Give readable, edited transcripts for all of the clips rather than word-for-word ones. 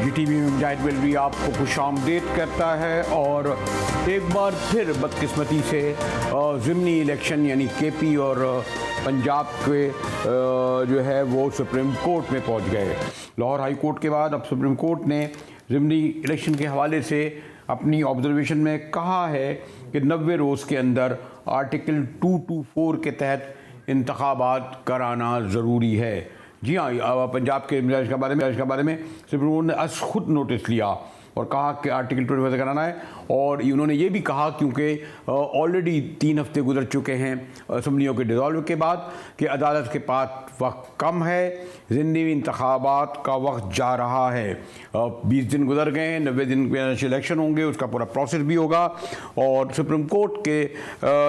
जीटीवी में मुजाहिद वेलवी आपको खुशामदीद करता है। और एक बार फिर बदकिस्मती से ज़िमनी इलेक्शन यानी केपी और पंजाब के जो है वो सुप्रीम कोर्ट में पहुंच गए। लाहौर हाई कोर्ट के बाद अब सुप्रीम कोर्ट ने ज़िमनी इलेक्शन के हवाले से अपनी ऑब्जर्वेशन में कहा है कि 90 रोज़ के अंदर आर्टिकल 224 के तहत इंतखाबात कराना ज़रूरी है। जी हाँ, पंजाब के मिजाज के बारे में सुप्रीम कोर्ट ने खुद नोटिस लिया और कहा कि आर्टिकल 24 से कराना है। और उन्होंने ये भी कहा क्योंकि ऑलरेडी 3 हफ्ते गुजर चुके हैं असम्बलियों के डिज़ोल्व के बाद कि अदालत के पास वक्त कम है, ज़िमनी इंतखाबात का वक्त जा रहा है। 20 दिन गुजर गए हैं, 90 दिन में इलेक्शन होंगे, उसका पूरा प्रोसेस भी होगा। और सुप्रीम कोर्ट के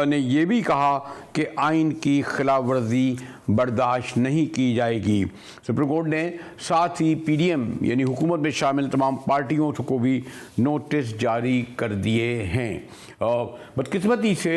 ने ये भी कहा कि आइन की खिलाफ वर्जी बर्दाश्त नहीं की जाएगी। सुप्रीम कोर्ट ने साथ ही पीडीएम यानी हुकूमत में शामिल तमाम पार्टियों को भी नोटिस जारी कर दिए हैं। बदकिस्मती से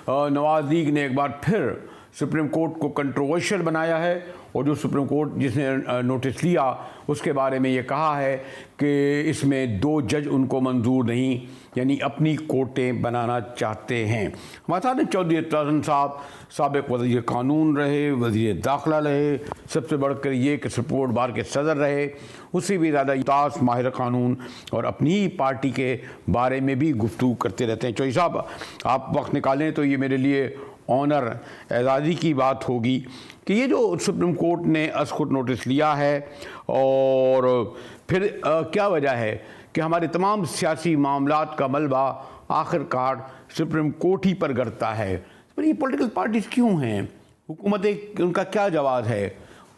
नवाज लीग ने एक बार फिर सुप्रीम कोर्ट को कंट्रोवर्शियल बनाया है और जो सुप्रीम कोर्ट जिसने नोटिस लिया उसके बारे में ये कहा है कि इसमें 2 जज उनको मंजूर नहीं, यानी अपनी कोर्टें बनाना चाहते हैं। हमारे साथ चौधरी एतराज़न साहब साबिक़ वज़ीर कानून रहे, वज़ीर दाखिला रहे, सबसे बढ़कर ये कि सुप्रीम बार के सदर रहे, उससे भी ज़्यादा मुमताज़ माहिर कानून और अपनी ही पार्टी के बारे में भी गुफ्तगू करते रहते हैं। चौधरी साहब, आप वक्त निकालें तो ये मेरे लिए ऑनर एजाज़ी की बात होगी कि ये जो सुप्रीम कोर्ट ने खुद नोटिस लिया है और फिर क्या वजह है कि हमारे तमाम सियासी मामलात का मलबा आखिरकार सुप्रीम कोर्ट ही पर गिरता है। पर ये पॉलिटिकल पार्टीज़ क्यों हैं? हुकूमत उनका क्या जवाब है?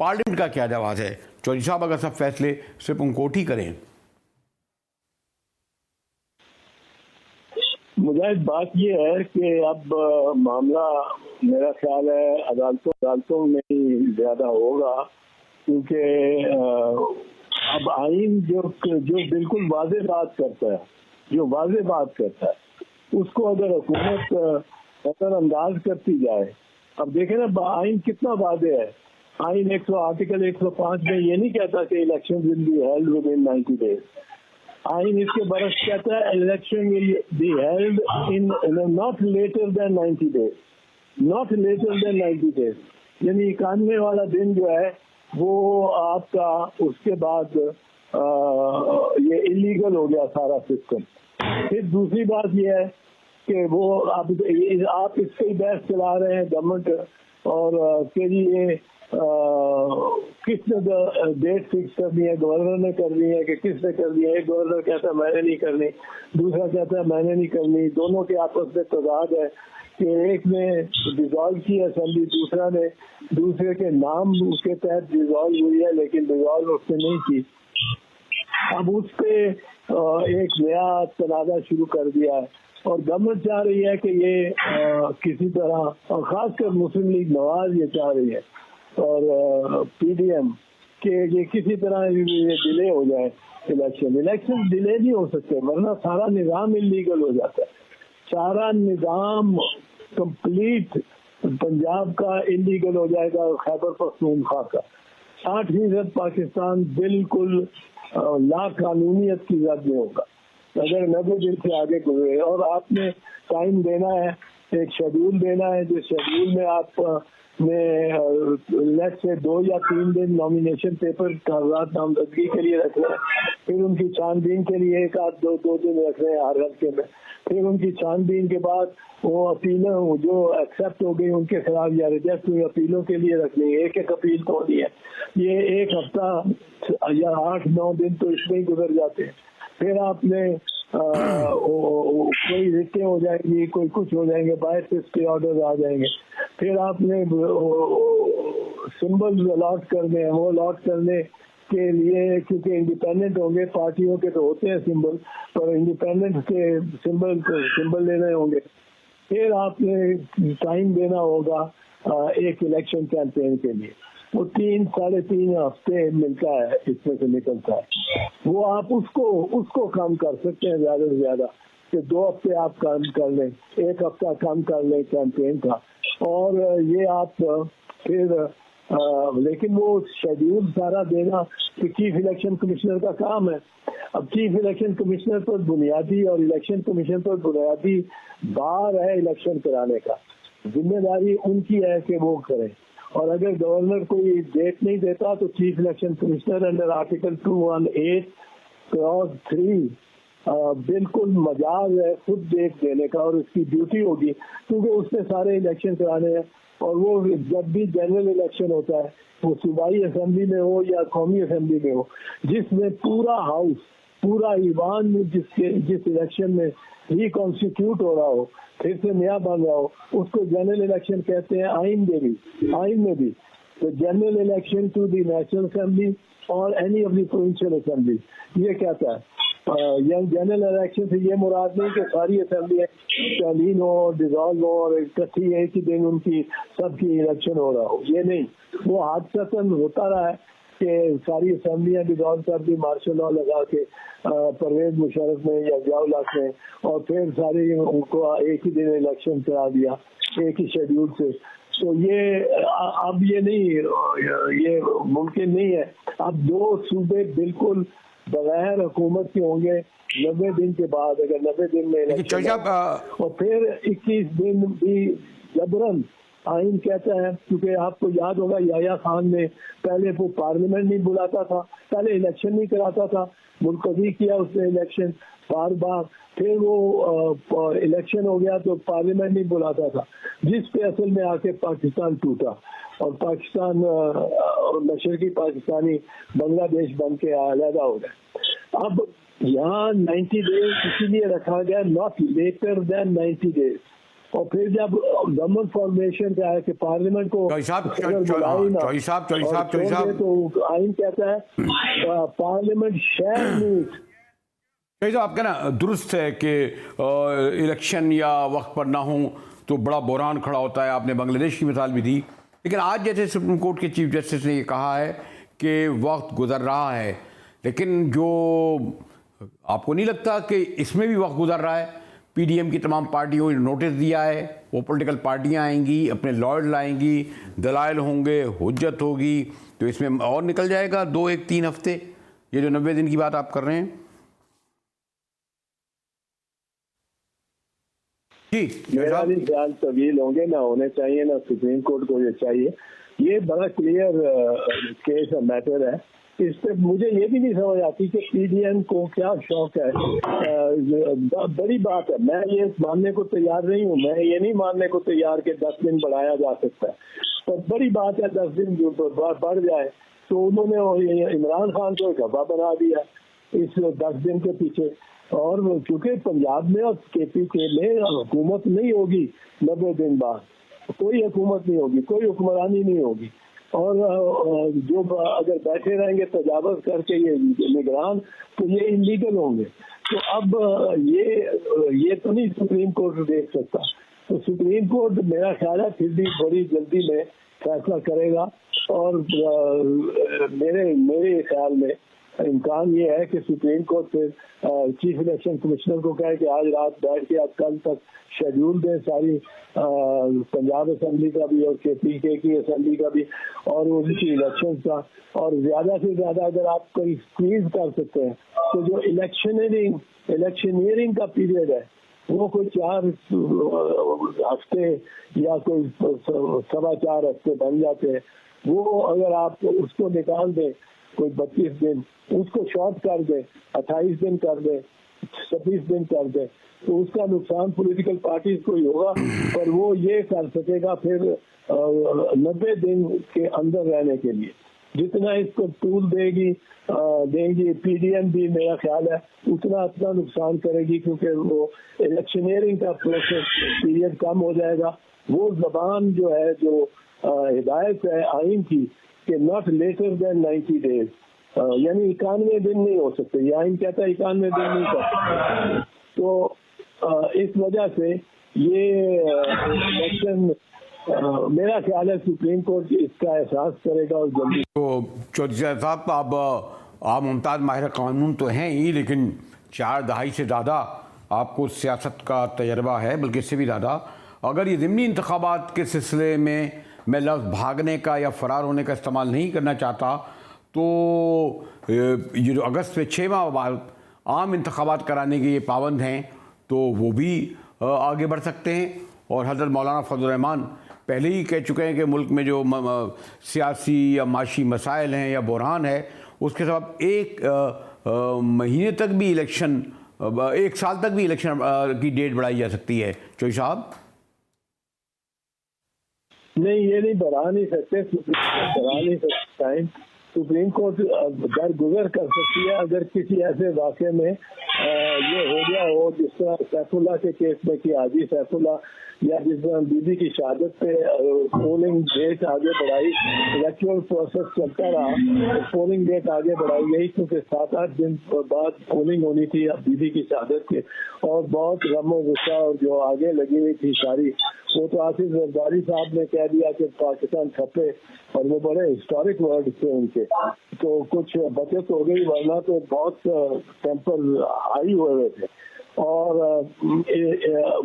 पार्लियामेंट का क्या जवाब है? चौधरी साहब, अगर सब फैसले सुप्रीम कोर्ट ही करें। मुजाहिद, बात ये है कि अब मामला मेरा ख्याल है अदालतों में ही ज्यादा होगा, क्योंकि अब आइन जो बिल्कुल वाज़ेह बात करता है उसको अगर हुकूमत नजरअंदाज करती जाए। अब देखें ना, आइन कितना वाज़ेह है। आइन आर्टिकल 105 में ये नहीं कहता कि election will be held within 90 days. आइन इसके बरस कहता है election will be held in not later than 90 days, यानी 91 वाला दिन जो है वो आपका उसके बाद ये इलीगल हो गया सारा सिस्टम। फिर दूसरी बात ये है कि वो आप इससे ही बहस चला रहे हैं गवर्नमेंट और के लिए किसने डेट फिक्स करनी है, गवर्नर ने करनी है कि किसने करनी है। एक गवर्नर कहता है मैंने नहीं करनी, दूसरा कहता है मैंने नहीं करनी। दोनों के आपस में तजाद है कि एक ने डिजॉल्व की असेंबली, दूसरा ने दूसरे के नाम उसके तहत डिजॉल्व हुई है लेकिन डिजॉल्व उसने नहीं की। अब उस पे एक नया तनाज़ा शुरू कर दिया है और गवर्नमेंट चाह रही है कि ये किसी तरह, और खासकर मुस्लिम लीग नवाज ये चाह रही है और पीडीएम के ये किसी तरह ये डिले हो जाए। इलेक्शन डिले नहीं हो सकते, वरना सारा निज़ाम इलीगल हो जाता है। सारा निज़ाम कंप्लीट पंजाब का इलीगल हो जाएगा, खैबर पख्तूनख्वा का। 60% पाकिस्तान बिल्कुल ला कानूनियत की जद में होगा अगर 90 दिन से आगे गुजरे। और आपने टाइम देना है, एक शेड्यूल देना है, जिस शेड्यूल में आप लेट से 2 या 3 दिन नॉमिनेशन पेपर कागजात नामजदगी के लिए रख रहे हैं, फिर उनकी छानबीन के लिए 1 आध 2 दिन रख रहे हैं हर हल्के में, फिर उनकी छानबीन के बाद वो अपीलें जो एक्सेप्ट हो गई उनके खिलाफ या रिजेक्ट हुई अपीलों के लिए रखनी है। एक अपील तो होनी है, ये 1 हफ्ता या 8-9 दिन तो इसमें ही गुजर जाते हैं। फिर आपने कोई रिटें हो जाएंगी, कोई कुछ हो जाएंगे, बाय स्टे ऑर्डर आ जाएंगे। फिर आपने सिंबल अलॉट करने हैं, वो अलॉट करने के लिए क्योंकि इंडिपेंडेंट होंगे, पार्टियों के तो होते हैं सिंबल, पर इंडिपेंडेंट के सिंबल लेने होंगे। फिर आपने टाइम देना होगा एक इलेक्शन कैंपेन के लिए, वो 3-3.5 हफ्ते मिलता है, इसमें से निकलता है। वो आप उसको कम कर सकते हैं ज्यादा से ज्यादा, कि 2 हफ्ते आप काम कर लें, 1 हफ्ता कम कर लें कैंपेन का। और ये आप फिर लेकिन वो शेड्यूल सारा देना तो चीफ इलेक्शन कमिश्नर का काम है। अब चीफ इलेक्शन कमिश्नर पर बुनियादी और इलेक्शन कमीशन पर बुनियादी बार है इलेक्शन कराने का, जिम्मेदारी उनकी है कि वो करें। और अगर गवर्नर कोई डेट नहीं देता तो chief election commissioner under article 218 clause 3 बिल्कुल मजाज है खुद डेट देने का, और उसकी ड्यूटी होगी क्योंकि उसने सारे इलेक्शन कराने हैं। और वो जब भी जनरल इलेक्शन होता है, वो सूबाई असेंबली में हो या कौमी असेंबली में हो, जिसमें पूरा हाउस, पूरा ईवान जिस इलेक्शन में रिकॉन्स्टिट्यूट हो रहा हो, फिर से नया बन रहा हो, उसको जनरल इलेक्शन कहते हैं। आइन में भी तो general election to the national assembly और any of the provincial assembly, ये कहता है। जनरल इलेक्शन से ये मुराद नहीं कि सारी असेंबली तलीन हो, डिजॉल्व हो और इकट्ठी एक ही दिन उनकी सबकी इलेक्शन हो रहा हो, ये नहीं। वो हादसा होता रहा है कि सारी असेंबलियां डिजॉल्व कर दी मार्शल लॉ लगा के परवेज मुशर्रफ में या जियाउल हक में, और फिर सारी उनको एक ही दिन इलेक्शन करा दिया एक ही शेड्यूल से। तो ये अब ये नहीं, ये मुमकिन नहीं है। अब 2 सूबे बिल्कुल बगैर हुकूमत के होंगे 90 दिन के बाद, अगर 90 दिन में इलेक्शन और फिर 21 दिन भी जबरन आइन कहता है। क्योंकि आपको याद होगा याया खान ने पहले वो पार्लियामेंट नहीं बुलाता था, पहले इलेक्शन नहीं कराता था, मुलतवी किया उसने इलेक्शन बार बार, फिर वो इलेक्शन हो गया तो पार्लियामेंट नहीं बुलाता था, जिस पे असल में आके पाकिस्तान टूटा और पाकिस्तान मशरकी पाकिस्तानी बांग्लादेश बन के अलहदा हो गए। अब यहाँ 90 डेज इसीलिए रखा गया, नॉट लेटर देन 90 डेज। और फिर जब गवर्नमेंट फॉर्मेशन का है कि पार्लियामेंट को तो आइन कहता है पार्लियामेंट शैल मीट। आपका ना दुरुस्त है कि इलेक्शन या वक्त पर ना हो तो बड़ा बुहरान खड़ा होता है, आपने बांग्लादेश की मिसाल भी दी। लेकिन आज जैसे सुप्रीम कोर्ट के चीफ जस्टिस ने ये कहा है कि वक्त गुजर रहा है, लेकिन जो आपको नहीं लगता कि इसमें भी वक्त गुजर रहा है? पीडीएम की तमाम पार्टियों ने नोटिस दिया है, वो पॉलिटिकल पार्टियां आएंगी, अपने लॉयर लाएंगी, दलाइल होंगे, हुज्जत होगी, तो इसमें और निकल जाएगा 2, 1, 3 हफ्ते, ये जो 90 दिन की बात आप कर रहे हैं। मेरा भी ख्याल तवील होंगे, ना होने चाहिए, ना सुप्रीम कोर्ट को ये चाहिए। ये बड़ा क्लियर केस मैटर है। इस पे मुझे ये भी नहीं समझ आती कि पीडीएम को क्या शौक है। बड़ी बात है, मैं ये मानने को तैयार नहीं हूँ, मैं ये नहीं मानने को तैयार कि 10 दिन बढ़ाया जा सकता है, तो बड़ी बात है 10 दिन जो बढ़ जाए। तो उन्होंने इमरान खान को गवाह बना दिया इस 10 दिन के पीछे। और क्योंकि पंजाब में और केपीके में हुकूमत नहीं होगी 90 दिन बाद, कोई हुकूमत नहीं होगी, कोई हुक्मरानी नहीं होगी, और जो अगर बैठे रहेंगे तजावज करके ये निगरान, तो ये इलीगल होंगे। तो अब ये तो नहीं सुप्रीम कोर्ट देख सकता। तो सुप्रीम कोर्ट मेरा ख्याल है फिर भी बड़ी जल्दी में फैसला करेगा, और मेरे ख्याल में इम्कान ये है कि सुप्रीम कोर्ट फिर चीफ इलेक्शन कमिश्नर को कहे कि आज रात बैठ के आप कल तक शेड्यूल दें सारी पंजाब असेंबली का भी और केपीके की असेंबली का भी और उनकी इलेक्शन का। और ज्यादा से ज्यादा अगर आप कोई स्क्वीज कर सकते हैं तो जो इलेक्शनियरिंग का पीरियड है वो कोई 4 हफ्ते या कोई 4.25 हफ्ते बन जाते हैं, वो अगर आप उसको निकाल दें कोई 32 दिन, उसको शॉर्ट कर दे, 28 दिन कर दे, 26 दिन कर दे, तो उसका नुकसान पॉलिटिकल पार्टीज को ही होगा। पर वो ये कर सकेगा फिर 90 दिन के अंदर रहने के लिए जितना इसको टूल देंगी पीडीएम भी, मेरा ख्याल है उतना अपना नुकसान करेगी, क्योंकि वो इलेक्शनियरिंग का प्रोसेस पीरियड कम हो जाएगा। वो जबान जो है, जो हिदायत है आइन की कि नॉट लेटर देन 90 डेज, यानी 91 दिन नहीं हो सकते, ये आइन कहता है 91 दिन नहीं कर सकते। तो इस वजह से ये इलेक्शन मेरा ख्याल है सुप्रीम कोर्ट इसका एहसास करेगा और जल्दी। तो चौधरी साहब, आप मुमताज़ माहिर कानून तो हैं ही, लेकिन 4 दहाई से ज़्यादा आपको सियासत का तजर्बा है, बल्कि इससे भी ज़्यादा। अगर ये ज़िमनी इंतखाबात के सिलसिले में मैं लफ्ज़ भागने का या फ़रार होने का इस्तेमाल नहीं करना चाहता, तो ये जो अगस्त में 6 माह बाद आम इंतखाबात कराने के ये पाबंद हैं, तो वो भी आगे बढ़ सकते हैं। और हज़रत मौलाना फजल रहमान पहले ही कह चुके हैं कि मुल्क में जो सियासी या माशी मसाइल हैं या बुरहान है, उसके सबब एक महीने तक भी इलेक्शन, 1 साल तक भी इलेक्शन की डेट बढ़ाई जा सकती है। चौधरी साहब, नहीं, ये नहीं बढ़ा नहीं सकते, बढ़ा नहीं सकते टाइम। सुप्रीम कोर्ट दरगुजर कर सकती है अगर किसी ऐसे वाक़े में ये हो गया हो, जिस तरह सैफुल्ला के केस में कि हाजी सैफुल्ला, या जिस तरह बीबी की शहादत पे पोलिंग डेट आगे बढ़ाई, इलेक्टोरल प्रोसेस चलता रहा, पोलिंग डेट आगे बढ़ाई गई क्योंकि 7-8 दिन बाद पोलिंग होनी थी बीबी की शहादत के, और बहुत गम और गुस्सा और जो आगे लगी हुई थी सारी, वो तो आसिफ जरदारी साहब ने कह दिया कि पाकिस्तान खपे, और वो बड़े हिस्टोरिक वर्ड थे उनके, तो कुछ बचत हो गई, वरना तो बहुत टेम्पर हाई हुए थे। और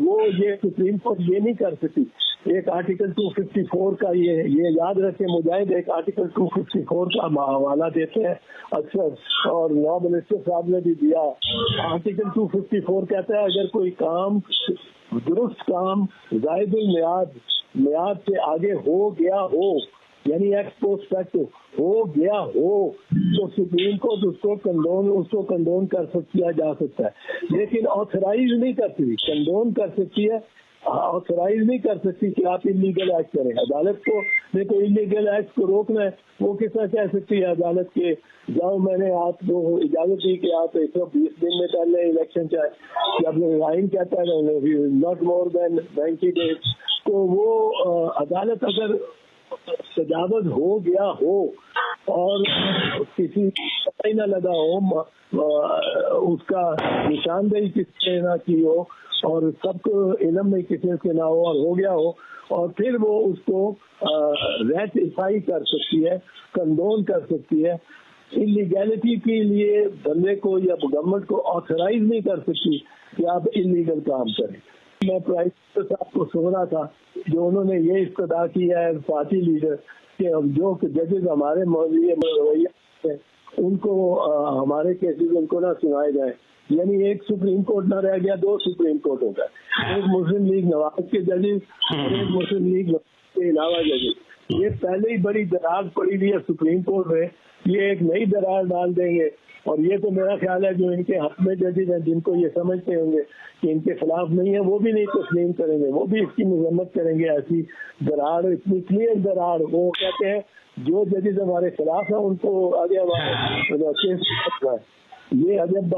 वो ये सुप्रीम कोर्ट ये नहीं कर सकती। एक आर्टिकल 254 का ये याद रखें, मुजाहिद एक आर्टिकल 254 का हवाला देते हैं अक्सर, और लॉ मिनिस्टर साहब ने भी दिया। आर्टिकल 254 कहता है अगर कोई काम, दुरुस्त काम जायदुल मियाद से आगे हो गया हो, यानी एक्स पोस्ट फैक्टो हो गया हो, तो सुप्रीम कोर्ट उसको कंडोन कर किया जा सकता है, लेकिन ऑथराइज नहीं कर सकती। कंडोन कर सकती है, ऑथराइज नहीं कर सकती कि आप इलीगल एक्ट करें। अदालत को देखो, इलीगल एक्ट को रोकना है, वो किस तरह कह सकती है अदालत के जाओ मैंने आपको इजाजत दी कि आप 120 दिन में कर लें इलेक्शन, चाहे जब आइन कहता है नॉट मोर देन 90 डेज, तो वो अदालत अगर सजावट हो गया हो और किसी पता ही ना लगा हो, उसका निशानदेही किसने ना की हो और सबको इल्म में किसी के ना हो गया हो, और फिर वो उसको रेटिफाई कर सकती है, कंडोन कर सकती है। इलीगैलिटी के लिए बंदे को या गवर्नमेंट को ऑथराइज नहीं कर सकती कि आप इलीगल काम करें। मैं प्राइम मिनिस्टर साहब को सुन रहा था, जो उन्होंने ये इस्तदा किया है पार्टी लीडर कि जो जजेस हमारे रवैया उनको हमारे केसेस उनको ना सुनाए जाए, यानी एक सुप्रीम कोर्ट ना रह गया, 2 सुप्रीम कोर्ट हो गए, एक मुस्लिम लीग नवाज के जजेस और एक मुस्लिम लीग के अलावा जजेस। ये पहले ही बड़ी दरार पड़ी हुई है सुप्रीम कोर्ट में, ये एक नई दरार डाल देंगे। और ये तो मेरा ख्याल है जो इनके हक में जजेस हैं, जिनको ये समझते होंगे कि इनके खिलाफ नहीं है, वो भी नहीं तस्लीम करेंगे, वो भी इसकी मजम्मत करेंगे। ऐसी दरार, इतनी क्लियर दरार, वो कहते हैं जो जजेस हमारे खिलाफ है उनको आगे हमारे केस, ये अजब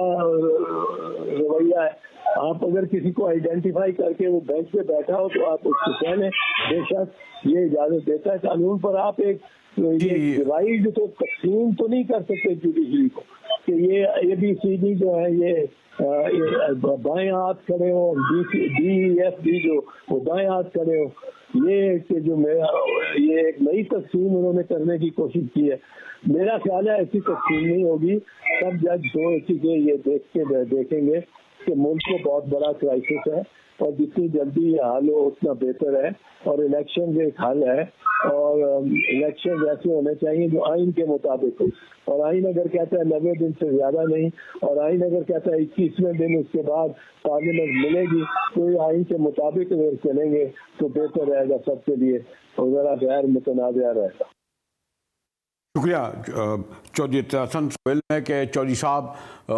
रवैया है। आप अगर किसी को आइडेंटिफाई करके वो बेंच पे बैठा हो तो आप उसको कह लें, बेशक ये इजाजत देता है कानून, पर आप एक डिवाइड तो तकसीम तो नहीं कर सकते जुडिशरी को कि ये ABCD जो है ये बाएं हाथ खड़े हो, DEFD जो वो बाएं हाथ खड़े हो, ये कि जो ये एक नई तकसीम उन्होंने करने की कोशिश की है। मेरा ख्याल है ऐसी तकसीम नहीं होगी। सब जज सोच के ये देखेंगे कि मुल्क को बहुत बड़ा क्राइसिस है और जितनी जल्दी हल हो उतना बेहतर है, और इलेक्शन एक हल है, और इलेक्शन ऐसे होने चाहिए जो आइन के मुताबिक हो। और आइन अगर कहता है 90 दिन से ज्यादा नहीं, और आइन अगर कहता है 21वें दिन उसके बाद पार्लियामेंट मिलेगी, तो ये आइन के मुताबिक अगर चलेंगे तो बेहतर रहेगा सबके लिए, और जरा गैर मुतनाज़ रहेगा। शुक्रिया चौधरी तहसन। सोहेल है कि चौधरी साहब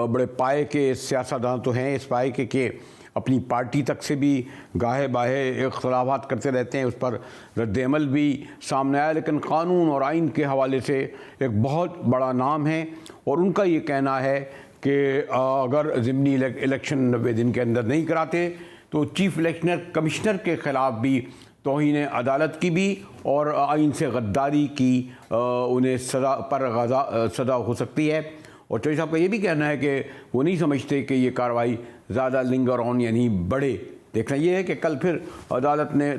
बड़े पाए के सियासतदान तो हैं, इस पाए के अपनी पार्टी तक से भी गाहे बाहे इख्तलाफात करते रहते हैं, उस पर रद्द-ए-अमल भी सामने आया, लेकिन कानून और आइन के हवाले से एक बहुत बड़ा नाम है। और उनका ये कहना है कि अगर ज़िमनी इलेक्शन 90 दिन के अंदर नहीं कराते तो चीफ इलेक्शन कमिश्नर के ख़िलाफ़ भी तौहीन अदालत की भी और आइन से गद्दारी की उन्हें सज़ा हो सकती है। और चौधरी साहब का ये भी कहना है कि वो नहीं समझते कि ये कार्रवाई ज़्यादा लिंगर ऑन यानी बढ़े। देखना ये है कि कल फिर अदालत ने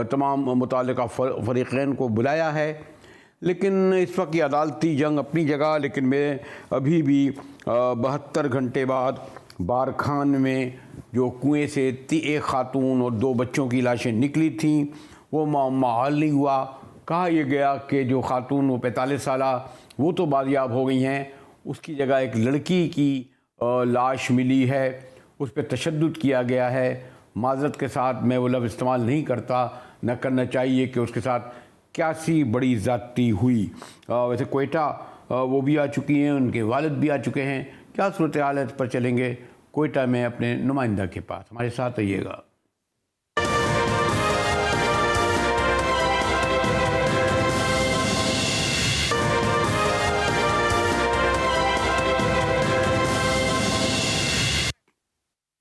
तमाम मुताल्लिका फ़रीक़ैन को बुलाया है, लेकिन इस वक्त ये अदालती जंग अपनी जगह, लेकिन मैं अभी भी 72 घंटे बाद बारखान में जो कुएं से एक खातून और 2 बच्चों की लाशें निकली थीं, वो माहौल नहीं हुआ। कहा यह गया कि जो खातून वो 45 साल वो तो बादियाब हो गई हैं, उसकी जगह एक लड़की की लाश मिली है, उस पर तशद्दुद किया गया है। माज़रत के साथ मैं वो लफ्ज़ इस्तेमाल नहीं करता, न करना चाहिए कि उसके साथ क्या सी बड़ी ज़्यादती हुई। वैसे कोयटा वो भी आ चुकी हैं, उनके वालिद भी आ चुके हैं। क्या सूरत हाल है इस पर चलेंगे कोयटा में अपने नुमाइंदा के पास, हमारे साथ रहिएगा।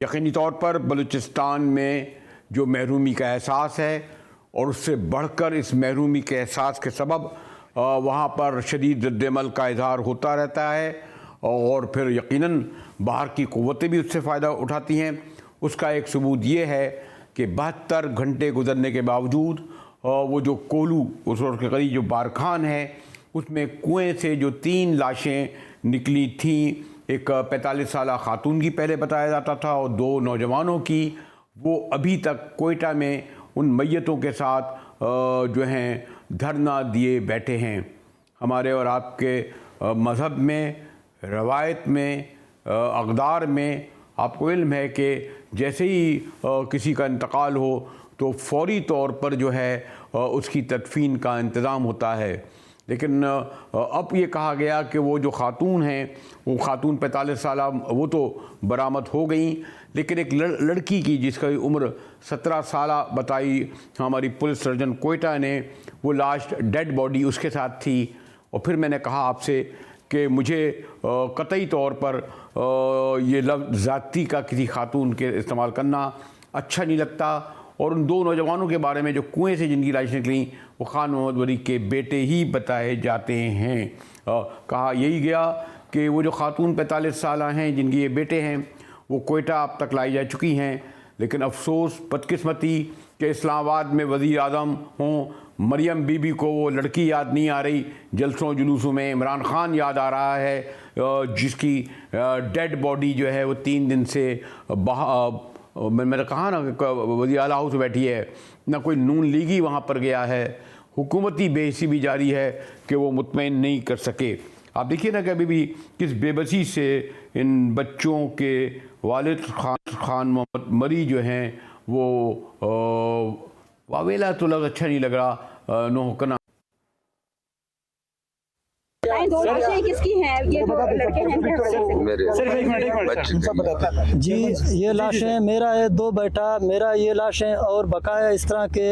यकीनी तौर पर बलूचिस्तान में जो महरूमी का एहसास है और उससे बढ़कर इस महरूमी के एहसास के सबब वहाँ पर शदीद रद्द-ए-अमल का इज़हार होता रहता है और फिर यकीनन बाहर की क़ुव्वतें भी उससे फ़ायदा उठाती हैं। उसका एक सबूत ये है कि 72 घंटे गुजरने के बावजूद वो जो कोलू उसके करीब जो बारखान है उसमें कुएँ से जो 3 लाशें निकली थीं, एक 45 साल खातून की पहले बताया जाता था और 2 नौजवानों की, वो अभी तक कोयटा में उन मैयतों के साथ जो हैं धरना दिए बैठे हैं। हमारे और आपके मज़हब में, रवायत में, अक़दार में आपको इल्म है कि जैसे ही किसी का इंतकाल हो तो फ़ौरी तौर पर जो है उसकी तदफ़ीन का इंतज़ाम होता है। लेकिन अब ये कहा गया कि वो जो खातून हैं, वो खातून 45 साल वो तो बरामद हो गई, लेकिन एक लड़की की जिसका उम्र 17 साल बताई हमारी पुलिस सर्जन कोयटा ने, वो लाश डेड बॉडी उसके साथ थी। और फिर मैंने कहा आपसे कि मुझे कतई तौर पर ये लफ्ज़ ज़ाती का किसी खातून के इस्तेमाल करना अच्छा नहीं लगता। और उन 2 नौजवानों के बारे में जो कुएं से जिनकी लाश निकली वो खान मोहम्मद वली के बेटे ही बताए जाते हैं। कहा यही गया कि वो जो खातून 45 साल हैं जिनके ये बेटे हैं वो कोयटा अब तक लाई जा चुकी हैं, लेकिन अफसोस बदकिस्मती कि इस्लामाबाद में वज़ीर आज़म हों, मरियम बीबी को वो लड़की याद नहीं आ रही, जलसों जुलूसों में इमरान खान याद आ रहा है जिसकी डेड बॉडी जो है वो 3 दिन से मैंने कहा ना वज़ीर आला हाउस बैठी है, ना कोई नून लीगी वहाँ पर गया है, हुकूमती बेहिसी भी जारी है कि वो मुतमईन नहीं कर सके। आप देखिए ना कि अभी भी किस बेबसी से इन बच्चों के वालिद खान मोहम्मद मरी जो हैं वो वावेला तो लग अच्छा नहीं लग रहा नोहकना। 2 लाशें किसकी हैं? ये जो लड़के हैं जी, ये लाशें मेरा है, 2 बेटा मेरा ये लाशें और बकाया इस तरह के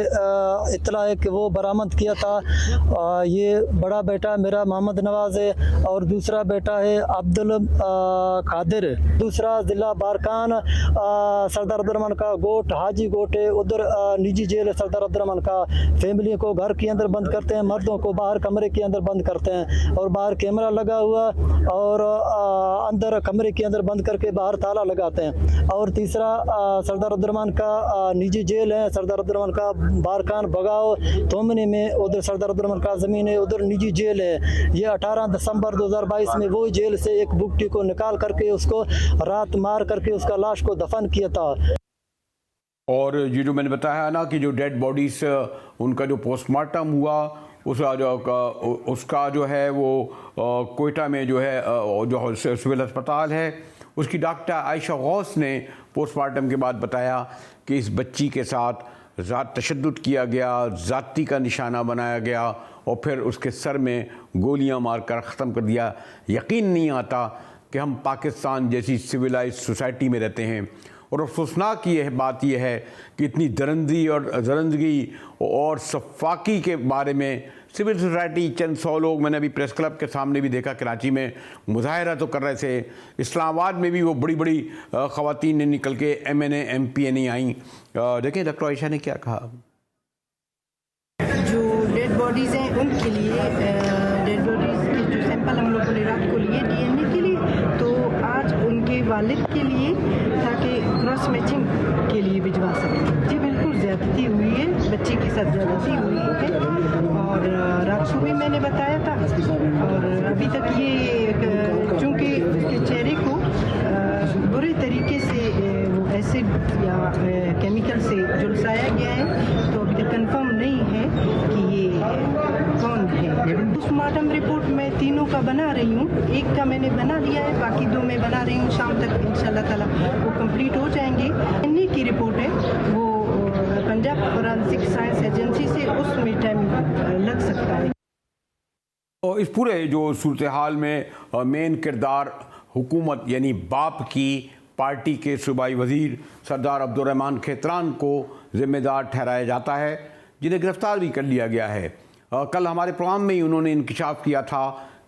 इत्तला है कि वो बरामद किया था। ये बड़ा बेटा मेरा मोहम्मद नवाज है और दूसरा बेटा है अब्दुल कादिर। दूसरा ज़िला बारकान सरदार अब्दुर्रहमान का गोट हाजी गोट है, उधर निजी जेल है सरदार अब्दुर्रहमान का। फैमिली को घर के अंदर बंद करते हैं, मर्दों को बाहर कमरे के अंदर बंद करते हैं और बाहर कैमरा लगा हुआ और अंदर कमरे के अंदर बंद करके बाहर ताला लगाते हैं। और तीसरा सरदार अब्दुर्रहमान का निजी जेल है, सरदार अब्दुर्रहमान का बारकान बगाओ तोमनी में, उधर सरदार अब्दुर्रहमान का ज़मीन है, उधर निजी जेल है। ये 18 दिसंबर 2022 में वो जेल से एक बुकटी को निकाल करके उसको रात मार करके उसका लाश को दफन किया था। और ये जो मैंने बताया ना कि जो डेड बॉडीज उनका जो पोस्टमार्टम हुआ उसका जो है वो कोयटा में जो है जो सिविल अस्पताल है उसकी डॉक्टर आयशा गौस ने पोस्टमार्टम के बाद बताया कि इस बच्ची के साथ तशद्दुद किया गया, ज़ाती का निशाना बनाया गया और फिर उसके सर में गोलियां मारकर ख़त्म कर दिया। यकीन नहीं आता कि हम पाकिस्तान जैसी सिविलाइज्ड सोसाइटी में रहते हैं। और अफसोसनाक ये बात यह है कि इतनी दरंदी और जरंदगी और सफाकी के बारे में सिविल सोसाइटी चंद 100 लोग, मैंने अभी प्रेस क्लब के सामने भी देखा कराची में मुजाहरा तो कर रहे थे। इस्लामाबाद में भी वो बड़ी बड़ी ख़वातीन ने निकल के MNA MPNA आई। देखें डॉक्टर आयशा ने क्या कहा। जो डेड बॉडीज़ हैं उनके लिए डेड बॉडीज़ के जो सैंपल हम लोगों ने रात को लिए DNA के लिए, तो आज उनके वालिद के लिए ताकि क्रॉस मैचिंग के लिए भिजवा सकें। जी बिल्कुल ज़्यादती हुई है, बच्चे के साथ ज़्यादती हुई है और रात को भी मैंने बताया था। और अभी तक ये चूँकि उसके चेहरे को बुरे तरीके से वो एसिड या केमिकल से झुलसाया गया है, तो अभी तक कंफर्म नहीं पोस्टमार्टम रिपोर्ट मैं तीनों का बना रही हूँ, एक का मैंने बना लिया है, बाकी 2 मैं बना रही हूँ। शाम तक इंशाल्लाह ताला वो कंप्लीट हो जाएंगे। डीएनए की रिपोर्ट है वो पंजाब फॉरेंसिक साइंस एजेंसी से, उसमें टाइम लग सकता है। और इस पूरे जो सूरत हाल में मेन किरदार हुकूमत यानी बाप की पार्टी के सूबाई वज़ीर सरदार अब्दुर्रहमान खेतरान को ज़िम्मेदार ठहराया जाता है, जिन्हें गिरफ़्तार भी कर लिया गया है। कल हमारे प्रोग्राम में ही उन्होंने इंकिशाफ किया था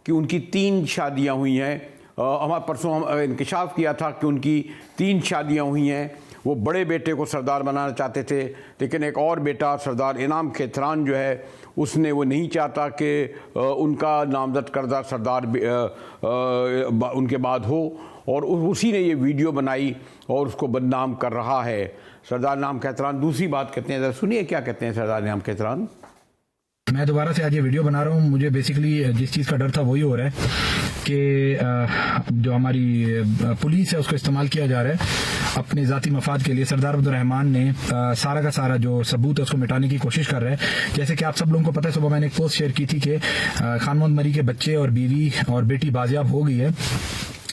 कि उनकी 3 शादियां हुई हैं। हमारे परसों हम इंकिशाफ किया था कि उनकी 3 शादियां हुई हैं। वो बड़े बेटे को सरदार बनाना चाहते थे, लेकिन एक और बेटा सरदार इनाम खेतरान जो है उसने वो नहीं चाहता कि उनका नामजद करदा सरदार उनके बाद हो, और उसी ने ये वीडियो बनाई और उसको बदनाम कर रहा है। सरदार इनाम खेतरान दूसरी बात कहते हैं, सुनिए क्या कहते हैं सरदार इनाम खेतरान। मैं दोबारा से आज ये वीडियो बना रहा हूँ। मुझे बेसिकली जिस चीज़ का डर था वही हो रहा है कि जो हमारी पुलिस है उसको इस्तेमाल किया जा रहा है अपने ज़ाती मफाद के लिए। सरदार अब्दुर्रहमान ने सारा का सारा जो सबूत है उसको मिटाने की कोशिश कर रहा है। जैसे कि आप सब लोगों को पता है, सुबह मैंने एक पोस्ट शेयर की थी कि खान मोहम्मद मरी के बच्चे और बीवी और बेटी बाजियाब हो गई है,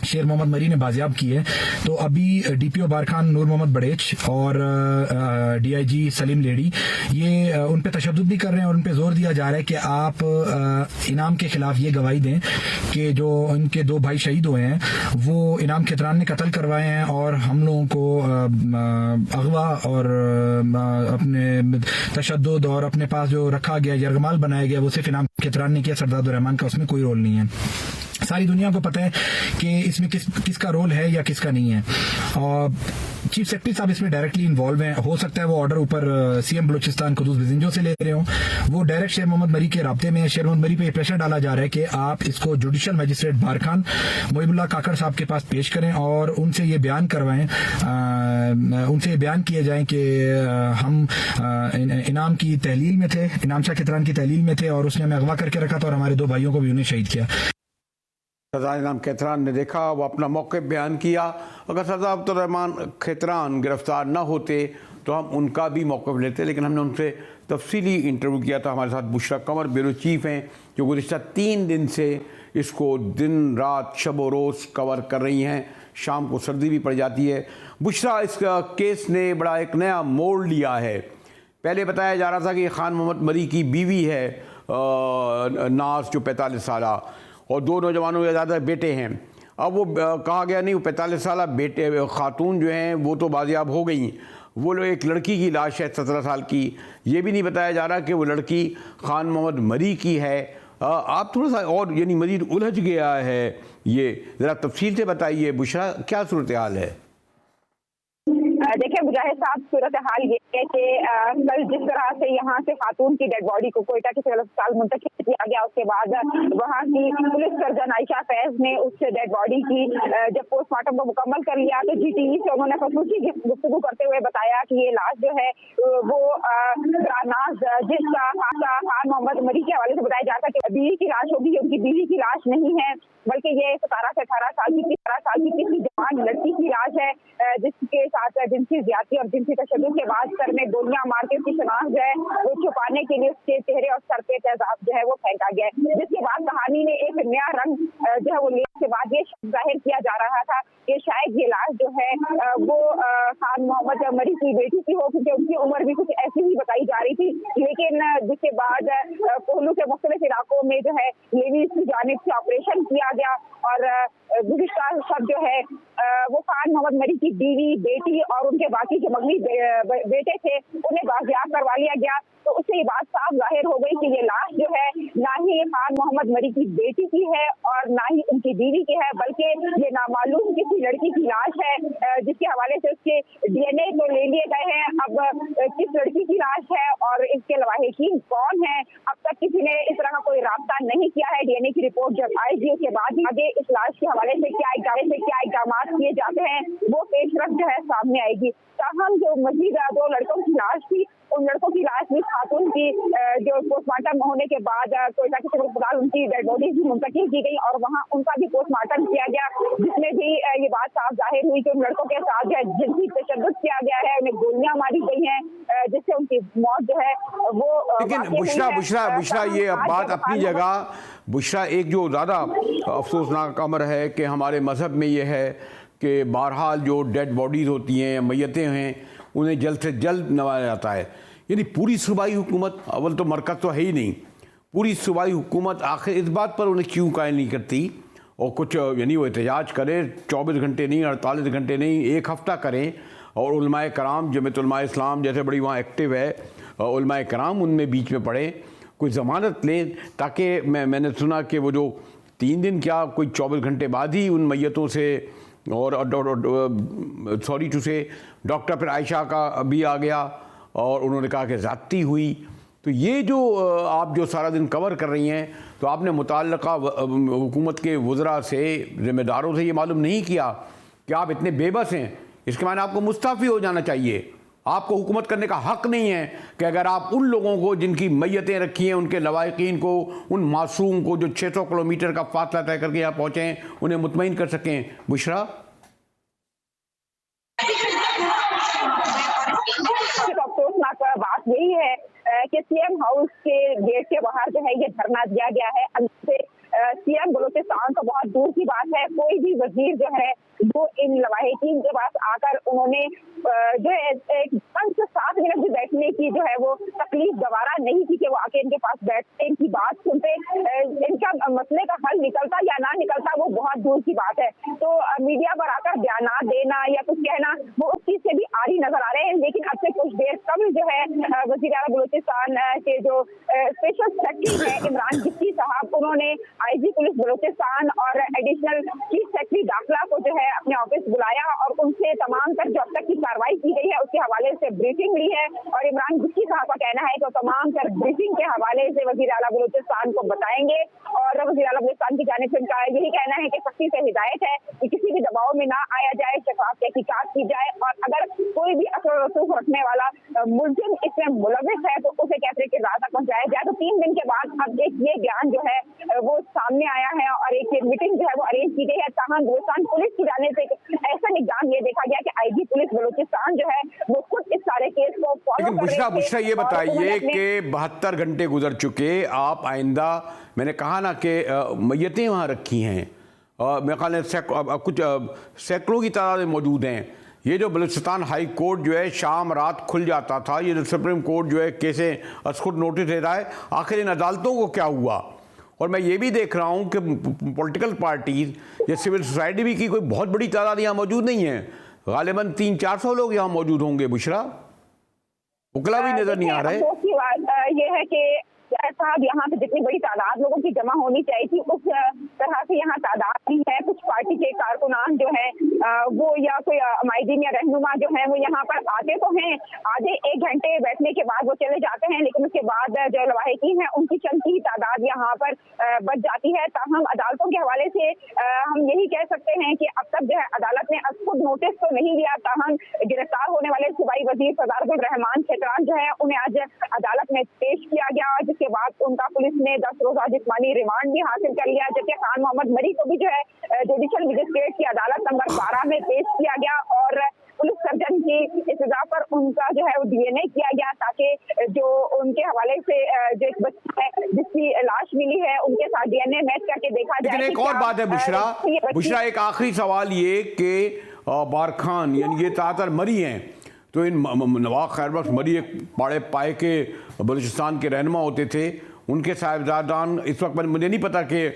शेर मोहम्मद मरी ने बाजियाब की है। तो अभी डीपीओ बारखान नूर मोहम्मद बड़ेच और डीआईजी सलीम लेडी ये उन पे तशद्दुद भी कर रहे हैं और उन पे जोर दिया जा रहा है कि आप इनाम के खिलाफ ये गवाही दें कि जो इनके 2 भाई शहीद हुए हैं वो इनाम खेतरान ने कत्ल करवाए हैं, और हम लोगों को अगवा और अपने तशद्दुद और अपने पास जो रखा गया यरगमाल बनाया गया वो सिर्फ इनाम खेतरान ने किया, सरदार अब्दुर्रहमान का उसमें कोई रोल नहीं है। सारी दुनिया को पता है कि इसमें किसका रोल है या किसका नहीं है, और चीफ सेक्रेटरी साहब इसमें डायरेक्टली इन्वॉल्व हैं। हो सकता है वो ऑर्डर ऊपर सीएम बलूचिस्तान कुदूस बिजिंजो से ले रहे हो, वो डायरेक्ट शेर मोहम्मद मरी के राब्ते में है। शेर मोहम्मद मरी पे प्रेशर डाला जा रहा है कि आप इसको जुडिशियल मजिस्ट्रेट बारखान मोहिबुल्लाह काकड़ साहब के पास पेश करें और उनसे ये बयान करवाएं, उनसे ये बयान किए जाएं कि हम इनाम की तहलील में थे, इनाम शाह खेतरान की तहलील में थे और उसने हमें अगवा करके रखा था और हमारे 2 भाइयों को भी उन्हें शहीद किया। सरदार इनाम खेतरान ने देखा, वो अपना मौक़िफ़ बयान किया। अगर सरदार अब्दुर्रहमान खेतरान गिरफ़्तार न होते तो हम उनका भी मौक़िफ़ लेते, लेकिन हमने उनसे तफसीली इंटरव्यू किया था। हमारे साथ बुशरा कंवर ब्यूरो चीफ़ हैं जो गुज़िश्ता 3 दिन से इसको दिन रात शब व रोज़ कवर कर रही हैं। शाम को सर्दी भी पड़ जाती है। बुशरा, इस केस ने बड़ा एक नया मोड़ लिया है। पहले बताया जा रहा था कि खान मोहम्मद मरी की बीवी है नाज जो 45 साल और 2 नौजवानों के ज़्यादा बेटे हैं। अब वो कहा गया नहीं, वो 45 साल बेटे खातून जो हैं वो तो बाजियाब हो गई, वो लोग एक लड़की की लाश है 17 साल की। ये भी नहीं बताया जा रहा कि वो लड़की खान मोहम्मद मरी की है। आप थोड़ा सा और यानी मज़ीद उलझ गया है ये, ज़रा तफसील से बताइए बुशरा, क्या सूरत हाल है? देखिए मुजाहिद साहब, सूरत हाल ये है कि कल जिस तरह से यहाँ से खातून की डेड बॉडी को कोयटा के सिविल अस्पताल मुंतकिल किया गया, उसके बाद वहाँ की पुलिस सर्जन आयशा फैज ने उस डेड बॉडी की जब पोस्टमार्टम को मुकम्मल कर लिया तो जीटीवी से उन्होंने खसूसी गुफ्तगू करते हुए बताया कि ये लाश जो है वो नाज जिसका खान मोहम्मद मरी के हवाले से बताया जाता है कि बीवी की लाश होगी, उनकी बीवी की लाश नहीं है, बल्कि ये 17 से 18 साल की किसी जवान लड़की की लाश है जिसके साथ जिनसी ज्यादती और जिनसी तशद्दुद के बाद सर में गोलियां मार के उसकी शनाख्त जो है वो छुपाने के लिए उसके चेहरे और सर पे तेजाब जो है वो फेंका गया, जिसके बाद कहानी ने एक नया रंग जो है वो लेने के बाद ये जाहिर किया जा रहा था कि शायद ये लाश जो है वो खान मोहम्मद मरी की बेटी की हो, क्योंकि उनकी उम्र भी कुछ ऐसी ही बताई जा रही थी। लेकिन जिसके बाद कोहलू के मुख्तलिफ इलाकों में जो है लेवीज की जानिब से ऑपरेशन किया गया और गुज़िश्ता सब जो है वो खान मोहम्मद मरी की बीवी, बेटी और उनके बाकी जो मगनी बेटे थे उन्हें बाजियाब करवा लिया गया। तो उससे ये बात साफ जाहिर हो गई कि ये लाश जो है ना ही खान मोहम्मद मरी की बेटी की है और ना ही उनकी बीवी की है, बल्कि ये नामालूम किसी लड़की की लाश है जिसके हवाले से उसके डीएनए तो ले लिए गए हैं। अब किस लड़की की लाश है और इसके लवाहिकीन कौन है, अब तक किसी ने इस तरह का कोई राब्ता नहीं किया है। डीएनए की रिपोर्ट जब आएगी उसके बाद आगे इस लाश के हवाले से क्या इक़दाम किए जाते हैं वो पेशरफ जो है सामने आएगी। ताहम जो मजीद 2 लड़कों की लाश थी, उन लड़कों की लाश भी खातून की जो पोस्टमार्टम होने के बाद कोयटा के सिविल अस्पताल उनकी डेड बॉडी भी मुंतकिल की गई और वहाँ उनका भी पोस्टमार्टम किया गया। जिसमें भी ये बात साफ जाहिर हुई कि उन लड़कों के साथ जो है जिनसी तशद्दुद किया गया है, उन्हें गोलियां मारी गई हैं, जिससे उनकी मौत जो है वो लेकिन बुशरा ये अब बात अपनी जगह। बुशरा, एक जो ज़्यादा अफसोसनाक अमर है कि हमारे मज़हब में ये है कि बहरहाल जो डेड बॉडीज़ होती हैं, मैयतें हैं, उन्हें जल्द से जल्द नवाया जाता है। यानी पूरी सूबाई हुकूमत, अव्वल तो मरकज़ तो है ही नहीं, पूरी सूबाई हुकूमत आखिर इस बात पर उन्हें क्यों कायल नहीं करती और कुछ यानी वो एहतजाज करे, 24 घंटे नहीं, 48 घंटे नहीं, 1 हफ़्ता करें, और उलमाए कराम, जमीयत उलमाए इस्लाम जैसे बड़ी वहाँ एक्टिव है, उलमाए कराम उनमें बीच में पड़े, कोई ज़मानत लें, ताकि मैंने सुना कि वो जो 3 दिन क्या कोई 24 घंटे बाद ही उन मैयतों से और सॉरी टू से डॉक्टर फिर आयशा का भी आ गया और उन्होंने कहा कि ज़्यादती हुई। तो ये जो आप जो सारा दिन कवर कर रही हैं, तो आपने मुतल्लिका हुकूमत के वज़रा से, ज़िम्मेदारों से ये मालूम नहीं किया कि आप इतने बेबस हैं? इसके माने आपको मुस्तफ़ी हो जाना चाहिए। आपको हुकूमत करने का हक़ नहीं है कि अगर आप उन लोगों को जिनकी मैयतें रखी हैं, उनके लवाहिकीन को, उन मासूम को जो 600 किलोमीटर का फासला तय करके यहाँ पहुँचे हैं, उन्हें मुतमईन कर सकें। बुशरा, अफसोसनाक बात यही है कि सीएम हाउस के गेट के बाहर जो है ये धरना दिया गया है। अंदर से सीएम बलूचिस्तान तो बहुत दूर की बात है, कोई भी वजीर जो है वो इन लवाहिकीन के पास आकर उन्होंने जो है एक 5 से 7 मिनट भी बैठने की जो है वो तकलीफ गवारा नहीं की कि वो आके इनके पास बैठते, इनकी बात सुनते, इनका मसले का हल निकलता या ना निकलता वो बहुत दूर की बात है। तो मीडिया पर आकर बयानात देना या कुछ कहना वो उस चीज से भी आरी नजर आ रहे हैं। लेकिन अब से कुछ देर कबल जो है वज़ीर आला बलूचिस्तान के जो स्पेशल सेक्रेटरी है इमरान बिक्की साहब, उन्होंने आईजी पुलिस बलूचिस्तान और एडिशनल चीफ सेक्रेटरी दाखिला को जो है अपने ऑफिस बुलाया और उनसे तमाम तर जो अब तक की कार्रवाई की गई है उसके हवाले से ब्रीफिंग ली है। और इमरान बिक्की साहब का कहना है कि वो तमाम तर ब्रीफिंग के हवाले से वज़ीर आला बलूचिस्तान को बताएंगे। और वज़ीर आला बलूचिस्तान की जानिब से उनका यही कहना है कि सख्ती से हिदायत है कि किसी भी दबाव में ना आया जाए, शफाफ तहकीकात की जाए और अगर कोई भी असर रसूख रखने वाला मुलजिम इसमें मुलविस है तो उसे कैसे किरदार तक पहुंचाया जाए। तो 3 दिन के बाद अब एक ये बयान जो है वो सामने आया है और एक मीटिंग जो है वो अरेंज की गई है। ताहम बलूचिस्तान पुलिस की जाने से ऐसा निगरान ये देखा गया कि आईजी पुलिस बलूचिस्तान जो है वो खुद इस सारे केस को फॉलो कर रहे थे। बुशरा ये बताइए कि 72 घंटे गुजर चुके, आप आइंदा, मैंने कहा ना कि मैयतें वहाँ रखी हैं, मेरे ख्याल में कुछ सैकड़ों की तादाद में मौजूद हैं। ये जो बलूचिस्तान हाई कोर्ट जो है शाम रात खुल जाता था, ये जो सुप्रीम कोर्ट जो है केसें खुद नोटिस दे रहा है, आखिर इन अदालतों को क्या हुआ? और मैं ये भी देख रहा हूँ कि पॉलिटिकल पार्टीज या सिविल सोसाइटी भी की कोई बहुत बड़ी तादाद यहाँ मौजूद नहीं है, गालिबन 300-400 लोग यहाँ मौजूद होंगे। बुशरा, उकला भी नजर नहीं आ रहा है। ये है कि साहब यहाँ पे जितनी बड़ी तादाद लोगों की जमा होनी चाहिए थी उस तरह से यहाँ तादाद नहीं है। कुछ पार्टी के कारकुनान जो है वो या कोई माइदीन या रहनुमा जो है वो यहाँ पर आते तो हैं, आधे 1 घंटे बैठने के बाद वो चले जाते हैं, लेकिन उसके बाद जो लवाहिकीन है उनकी चंद की तादाद यहाँ पर बच जाती है। ताहम अदालतों के हवाले से हम यही कह सकते हैं कि अब तक जो है अदालत ने खुद नोटिस तो नहीं लिया, ताहम गिरफ्तार होने वाले सूबाई वजीर सरदार उल रहमान खेतरान जो है उन्हें आज अदालत में पेश किया गया, जिसके बाद उनका पुलिस ने 10 रोजा जिस्मानी रिमांड भी हासिल कर लिया। जबकि खान मोहम्मद मरी को भी जो है जुडिशल मजिस्ट्रेट की अदालत नंबर 12 में पेश किया गया और पुलिस सर्जन की इस्तदा पर उनका जो है वो डीएनए किया गया ताकि जो उनके हवाले से जो एक बच्चा है जिसकी लाश मिली है उनके साथ डीएनए मैच करके देखा जाए। लेकिन एक और बात है बुशरा, एक आखिरी सवाल ये कि बारखान यानी ये तातर मरी हैं, तो इन नवाब खैरबख्श मरी एक पाड़े पाए के बलूचिस्तान के रहनुमा होते थे, उनके साहिबजादान इस वक्त मुझे नहीं पता कि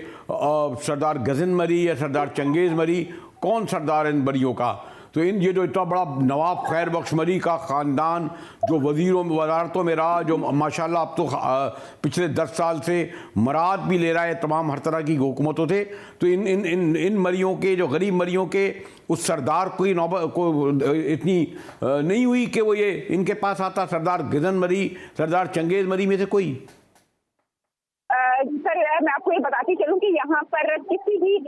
सरदार गजन मरी या सरदार चंगेज़ मरी, कौन सरदार इन मरियों का। तो इन ये जो इतना बड़ा नवाब खैरबख्श मरी का ख़ानदान जो वज़ारतों में रहा, जो माशाल्लाह अब तो पिछले 10 साल से मराद भी ले रहा है तमाम हर तरह की हुकूमतों से, तो इन इन इन इन मरियों के, जो गरीब मरियों के उस सरदार को इतनी नहीं हुई कि वो ये इनके पास आता, सरदार गजन मरी, सरदार चंगेज़ मरी में से कोई? सर मैं आपको ये बताती चलूं कि यहाँ पर किसी भी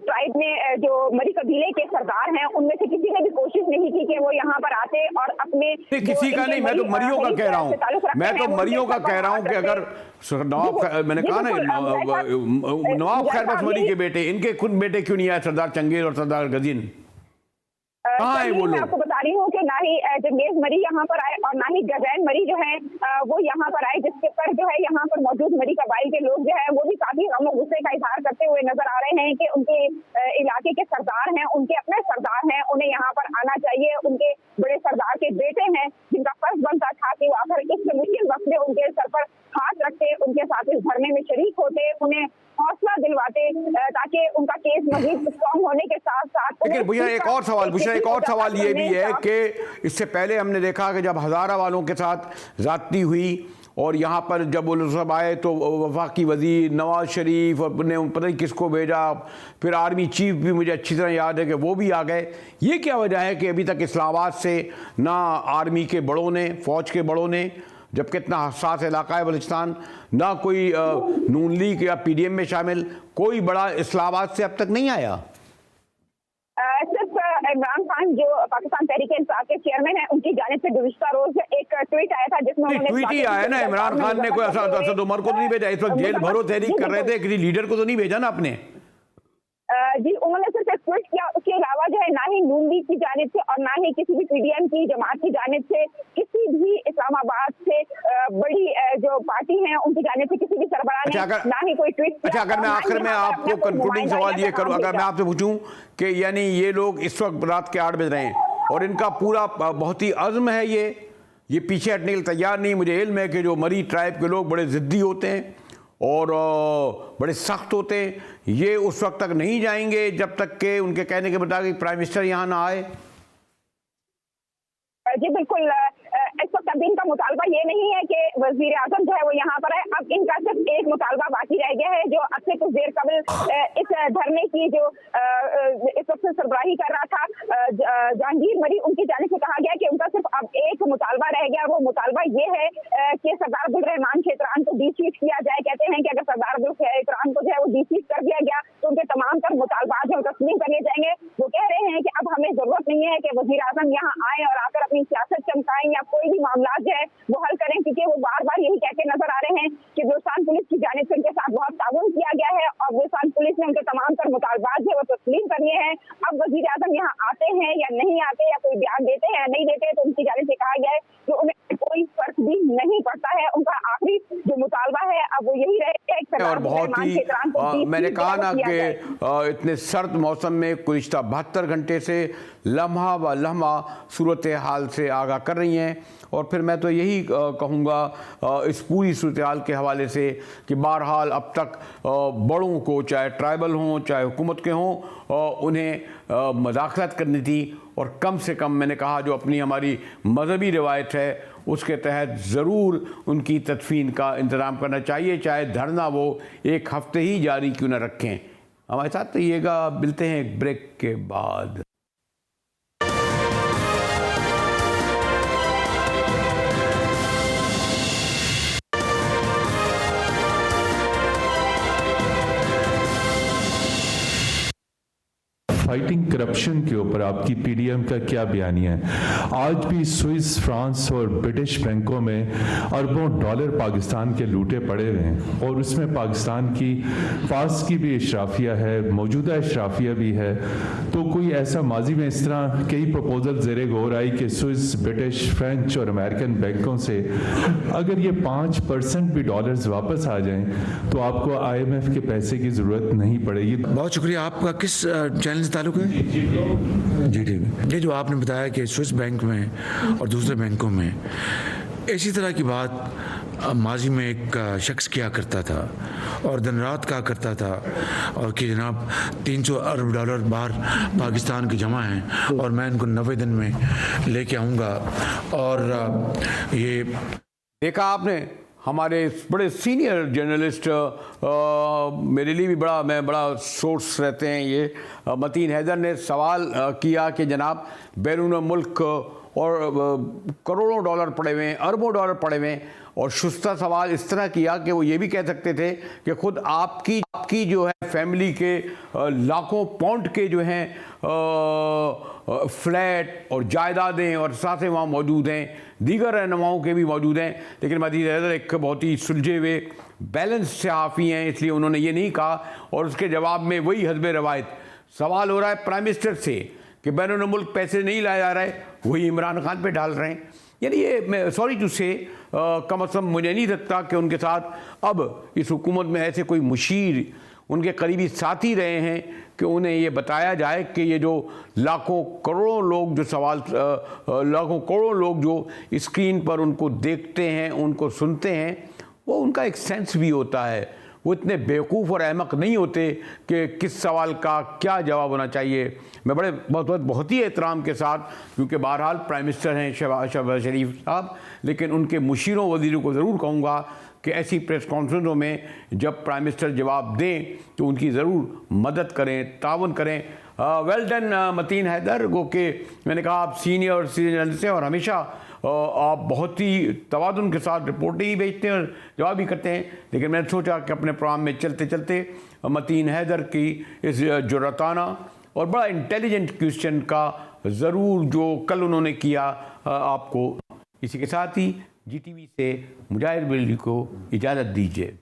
ट्राइब में जो मरी कबीले के सरदार हैं उनमें से किसी ने भी कोशिश नहीं की कि वो यहाँ पर आते और अपने किसी का नहीं, मैं तो मरियों का कह रहा हूँ, मैं तो मरियों का कह रहा हूँ कि अगर नवाब, मैंने कहा ना नवाब खैर बख्श मरी के बेटे, इनके खुद बेटे क्यों नहीं आए, सरदार चंगेज और सरदार गजीन, कहाँ है वो लोग? मैं आपको बता रही हूँ कि ना ही चंगेज मरी यहाँ पर आए और ना ही गजैन मरी जो है वो यहाँ पर आए, जिसके पर जो है यहाँ पर मौजूद मरी कबाइल के लोग जो है वो भी काफी गम और गुस्से का इजहार करते हुए नजर आ रहे हैं कि उनके इलाके के सरदार हैं, उनके अपने सरदार हैं, उन्हें यहाँ पर आना चाहिए। उनके बड़े सरदार के बेटे हैं जिनका फर्ज बनता था कि वो आकर इस मुश्किल वक्त में उनके सर पर हाथ रखते, उनके साथ इस धरने में शरीक होते, उन्हें हौसला दिलवाते ताकि उनका केस मजीद स्ट्रॉन्ग होने के साथ साथ। लेकिन भैया एक और सवाल ये भी है कि इससे पहले हमने देखा कि जब हज़ारा वालों के साथ ज़्यादती हुई और यहाँ पर जब वो सब आए तो वफाकी वजीर नवाज शरीफ और ने पता नहीं किसको भेजा, फिर आर्मी चीफ भी मुझे अच्छी तरह याद है कि वो भी आ गए। ये क्या वजह है कि अभी तक इस्लामाबाद से ना आर्मी के बड़ों ने, फौज के बड़ों ने, जबकि इतना हसास इलाका है बलूचिस्तान, ना कोई नून लीग या पीडीएम में शामिल कोई बड़ा इस्लामाबाद से अब तक नहीं आया? सिर्फ इमरान खान जो पाकिस्तान तहरीक इंसाफ के चेयरमैन हैं उनकी जानिब से गुज़िश्ता रोज एक ट्वीट आया था जिसमें ट्वीट ही आया ना, इमरान खान ने कोई असद उमर को तो नहीं भेजा, इस वक्त जेल भरो तहरीक कर रहे थे, किसी लीडर को तो नहीं भेजा ना आपने? जी उन्होंने सिर्फ एक ट्वीट किया, उसके अलावा जो है ना ही नून लीग की जानिब से और ना ही किसी भी पीडीएम की जमात की जानिब से, किसी भी इस्लामाबाद से बड़ी जो पार्टी है उनकी जानिब से किसी भी सरबराह ने ना ही कोई ट्वीट। अच्छा, अगर मैं आखिर में आपको कंक्लूडिंग सवाल ये करूं, अगर मैं आपसे पूछूं कि यानी ये लोग इस वक्त रात के 8 बज रहे हैं और इनका पूरा बहुत ही अज़्म है, ये पीछे हटने के लिए तैयार नहीं। मुझे इल्म है कि जो मरी ट्राइब के लोग बड़े ज़िद्दी होते हैं और बड़े सख्त होते हैं, ये उस वक्त तक नहीं जाएंगे जब तक के उनके कहने के मुताबिक प्राइम मिनिस्टर यहाँ ना आए। जी बिल्कुल, इस वक्त अब इनका मुतालबा ये नहीं है कि वजीर आजम जो है वो यहाँ पर है, अब इनका सिर्फ एक मुतालबा बाकी रह गया है जो अब से कुछ देर कबल इस धरने की जो इस वक्त सरबराही कर रहा था जहांगीर मरी, उनकी जानिब से कहा गया कि उनका सिर्फ अब एक मुतालबा रह गया। वो मुतालबा ये है कि सरदार अब्दुल रहमान शेतरान को डीसीट किया जाए। कहते हैं कि अगर सरदार अब्दुल शेतरान को जो है वो डीसीट कर दिया गया तो उनके तमाम तर मुतालबात जो तस्लीम कर लिए जाएंगे। वो कह रहे हैं कि अब हमें जरूरत नहीं है कि वजीर आजम यहाँ आए और आकर अपनी सियासत चमकाएं या कोई भी मामला जो है वो हल करें, क्योंकि वो बार बार यही कहते नजर आ रहे हैं कि बलूचिस्तान पुलिस की जानिब से उनके साथ बहुत ताउन किया गया है और बलूचिस्तान पुलिस ने उनके तमाम तर मुतालबात जो है वो तस्लीम कर लिए हैं। अब वजीर आजम यहाँ आते हैं या नहीं आते या कोई बयान देते हैं या नहीं देते, तो उनकी जानिब से कहा गया है कि उन्हें कोई फर्क भी नहीं पड़ता है। उनका आखिरी जो मुतालबा है अब वो यही रहेगा। और बहुत ही मैंने कहा ना कि इतने सर्द मौसम में गुज़िश्ता 72 घंटे से लम्हा व लम्हा सूरत हाल से आगाह कर रही हैं। और फिर मैं तो यही कहूँगा इस पूरी सूरत हाल के हवाले से कि बहरहाल अब तक बड़ों को, चाहे ट्राइबल हों चाहे हुकूमत के हों, उन्हें मदाखलत करनी थी और कम से कम मैंने कहा जो अपनी हमारी मजहबी रिवायत है उसके तहत ज़रूर उनकी तदफीन का इंतज़ाम करना चाहिए, चाहे धरना वो 1 हफ्ते ही जारी क्यों न रखें। हमारे साथ रहिएगा, मिलते हैं एक ब्रेक के बाद। फाइटिंग करप्शन के ऊपर आपकी पीडीएम का क्या बयानिया है? आज भी स्विस, फ्रांस और ब्रिटिश बैंकों में अरबों डॉलर पाकिस्तान के लूटे पड़े हुए हैं और उसमें पाकिस्तान की पास की भी इशराफिया है, मौजूदा इशराफिया भी है। तो कोई ऐसा माजी में इस तरह कई प्रपोजल ज़ेरे गौर आई कि स्विस, ब्रिटिश, फ्रेंच और अमेरिकन बैंकों से अगर ये 5% भी डॉलर्स वापस आ जाएं तो आपको IMF के पैसे की ज़रूरत नहीं पड़ेगी। बहुत शुक्रिया। आपका किस चैनल से ताल्लुक है? GTV। ये जो आपने बताया कि स्विस बैंक में और दूसरे बैंकों में इसी तरह की बात माजी में एक शख्स किया करता था और दिन रात कहा करता था और कि जनाब 300 अरब डॉलर बाहर पाकिस्तान के जमा हैं और मैं इनको 90 दिन में लेके आऊँगा। और ये देखा आपने, हमारे बड़े सीनियर जर्नलिस्ट मेरे लिए भी बड़ा सोर्स रहते हैं ये, मतीन हैदर ने सवाल किया कि जनाब बैरून मुल्क और करोड़ों डॉलर पड़े हुए हैं, अरबों डॉलर पड़े हुए हैं, और शुस्ता सवाल इस तरह किया कि वो ये भी कह सकते थे कि खुद आपकी जो है फैमिली के लाखों पाउंड के जो हैं फ्लैट और जायदादें और साथ वहाँ मौजूद हैं, दीगर रहनुमाओं के भी मौजूद हैं। लेकिन मजीद हैदर एक बहुत ही सुलझे हुए बैलेंस सहाफ़ी हैं, इसलिए उन्होंने ये नहीं कहा। और उसके जवाब में वही हस्बे रवायत सवाल हो रहा है प्राइम मिनिस्टर से कि बैरून मुल्क पैसे नहीं लाए जा रहे, वही इमरान खान पे डाल रहे हैं। यानी ये मैं सॉरी टू से कम अज़ कम मुझे नहीं लगता कि उनके साथ अब इस हुकूमत में ऐसे कोई मुशीर उनके करीबी साथी रहे हैं कि उन्हें ये बताया जाए कि ये जो लाखों करोड़ों लोग जो लाखों करोड़ों लोग जो स्क्रीन पर उनको देखते हैं, उनको सुनते हैं, वो उनका एक सेंस भी होता है। वो इतने बेवकूफ़ और अहमक नहीं होते कि किस सवाल का क्या जवाब होना चाहिए। मैं बहुत ही एहतराम के साथ, क्योंकि बहरहाल प्राइम मिनिस्टर हैं शहबाज शरीफ साहब, लेकिन उनके मुशीरों वज़ीरों को ज़रूर कहूँगा कि ऐसी प्रेस कॉन्फ्रेंसों में जब प्राइम मिनिस्टर जवाब दें तो उनकी ज़रूर मदद करें, तावन करें। वेल डन मतीन हैदर, गो के मैंने कहा आप सीनियर जर्नलिस्ट हैं और हमेशा आप बहुत ही तवादुन के साथ रिपोर्टें ही भेजते हैं और जवाब भी करते हैं। लेकिन मैंने सोचा कि अपने प्रोग्राम में चलते चलते मतीन हैदर की इस जुर्रताना और बड़ा इंटेलिजेंट क्वेश्चन का ज़रूर जो कल उन्होंने किया आपको, इसी के साथ ही GTV से मुजाहिर बिल्ली को इजाज़त दीजिए।